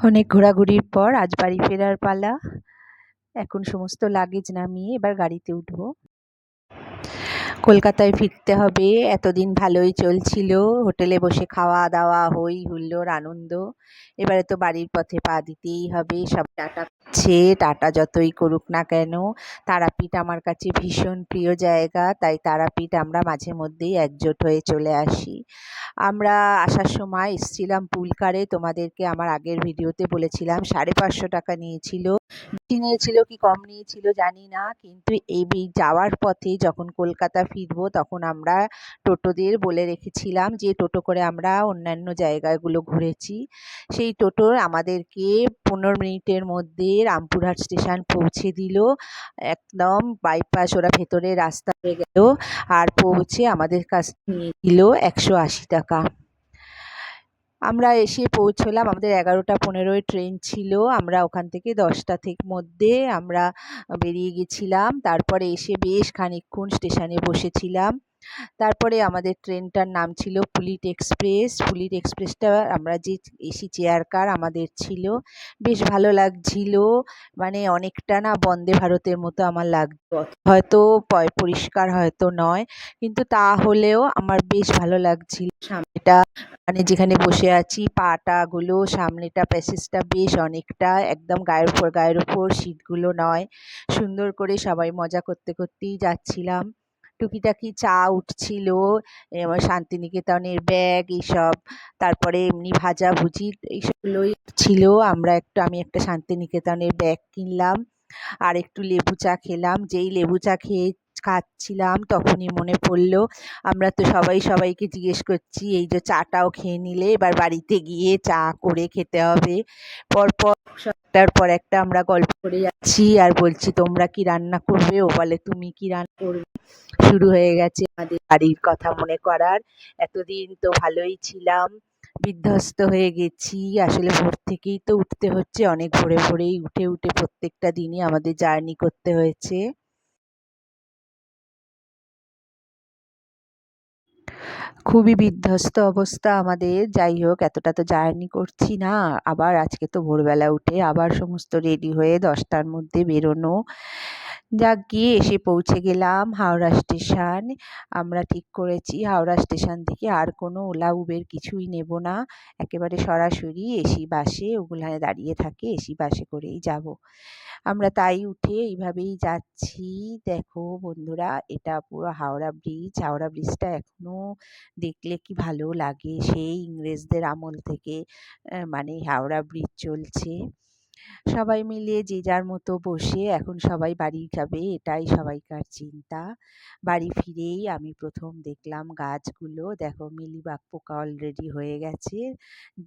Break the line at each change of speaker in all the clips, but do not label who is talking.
অনেক ঘোরাঘুরির পর আজ বাড়ি ফেরার পালা। এখন সমস্ত লাগেজ নামিয়ে এবার গাড়িতে উঠবো। কলকাতায় ফিরতে হবে। এতদিন ভালোই চলছিল, হোটেলে বসে খাওয়া দাওয়া, হই হুল্লোড়, আনন্দ। এবারে তো বাড়ির পথে পা দিতেই হবে। সব টাটা করছে, টাটা যতই করুক না কেন। তারাপীঠ আমার কাছে ভীষণ প্রিয় জায়গা, তাই তারাপীঠ আমরা মাঝে মধ্যেই একজোট হয়ে চলে আসি। আমরা আসার সময় এসছিলাম পুলকারে, তোমাদেরকে আমার আগের ভিডিওতে বলেছিলাম 550 টাকা নিয়েছিল। বেশি নিয়েছিল কি কম নিয়েছিল জানি না, কিন্তু এই যাওয়ার পথে যখন কলকাতা ফিরবো তখন আমরা টোটোদের বলে রেখেছিলাম যে টোটো করে আমরা অন্যান্য জায়গাগুলো ঘুরেছি। সেই টোটোর আমাদেরকে 15 মিনিটের মধ্যে রামপুরহাট স্টেশন পৌঁছে দিল। একদম বাইপাস, ওরা ভেতরে রাস্তা হয়ে গেল, আর পৌঁছে আমাদের কাছ থেকে নিয়ে দিল 180 টাকা। আমরা এসে পৌঁছলাম, আমাদের 11:15 ট্রেন ছিল। আমরা ওখান থেকে 10টা থেকে মধ্যে আমরা বেরিয়ে গেছিলাম। তারপরে এসে বেশ খানিকক্ষণ স্টেশনে বসেছিলাম। তারপরে আমাদের ট্রেনটার নাম ছিল পুলিট এক্সপ্রেস। পুলিট এক্সপ্রেসটা আমরা যে এসি চেয়ার কার আমাদের ছিল, বেশ ভালো লাগছিল। মানে অনেকটা না বন্দে ভারতের মতো আমার লাগতো। হয়তো পরিষ্কার হয়তো নয়, কিন্তু তাহলেও আমার বেশ ভালো লাগছিল। সামনেটা মানে যেখানে বসে আছি পাটাগুলো, সামনেটা প্যাসেজটা বেশ অনেকটা, একদম গায়ের ওপর সিটগুলো নয়। সুন্দর করে সবাই মজা করতে করতেই যাচ্ছিলাম। টুকিটাকি চা উঠছিল, শান্তিনিকেতনের ব্যাগ এইসব, তারপরে এমনি ভাজাভুজি এইসবগুলোই ছিল। আমি একটা শান্তিনিকেতনের ব্যাগ কিনলাম, আর একটু লেবু চা খেলাম। যেই লেবু চা খাচ্ছিলাম তখনই মনে পড়লো আমরা তো সবাই সবাইকে জিজ্ঞেস করছি এই যে চাটাও খেয়ে নিলে এবার বাড়িতে গিয়ে চা করে খেতে হবে। পরপর একটার পর একটা আমরা গল্প করে যাচ্ছি আর বলছি তোমরা কি রান্না করবে, ও বলে তুমি কি রান্না করবে। শুরু হয়ে গেছে আমাদের বাড়ির কথা মনে করার। এতদিন তো ভালোই ছিলাম, বিধ্বস্ত হয়ে গেছি। আসলে ভোর থেকেই তো উঠতে হচ্ছে, অনেক ভোরে ভোরেই উঠে উঠে প্রত্যেকটা দিনই আমাদের জার্নি করতে হয়েছে। খুবই বিধ্বস্ত অবস্থা আমাদের। যাই হোক, এতটা তো জার্নি করছি না, আবার আজকে তো ভোরবেলা উঠে আবার সমস্ত রেডি হয়ে 10টার মধ্যে বেরোনো। যাক গিয়ে এসে পৌঁছে গেলাম হাওড়া স্টেশন। আমরা ঠিক করেছি হাওড়া স্টেশন থেকে আর কোনো ওলা উবের কিছুই নেব না, একেবারে সরাসরি এসি বাসে, ওগুলায় দাঁড়িয়ে থাকে, এসি বাসে করেই যাব। আমরা তাই উঠে এইভাবেই যাচ্ছি। দেখো বন্ধুরা, এটা পুরো হাওড়া ব্রিজ। হাওড়া ব্রিজটা এখনো দেখলে কি ভালো লাগে, সেই ইংরেজদের আমল থেকে মানে হাওড়া ব্রিজ চলছে। সবাই মিলে যে যার মতো বসে এখন সবাই বাড়ি যাবে, এটাই সবাইকার চিন্তা। বাড়ি ফিরেই আমি প্রথম দেখলাম গাছগুলো। দেখো মিলিবাগ পোকা অলরেডি হয়ে গেছে।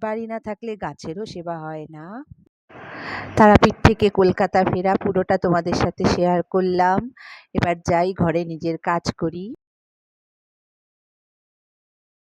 বাড়ি না থাকলে গাছেরও সেবা হয় না। তারাপীঠ থেকে কলকাতা ফেরা পুরোটা তোমাদের সাথে শেয়ার করলাম। এবার যাই ঘরে নিজের কাজ করি।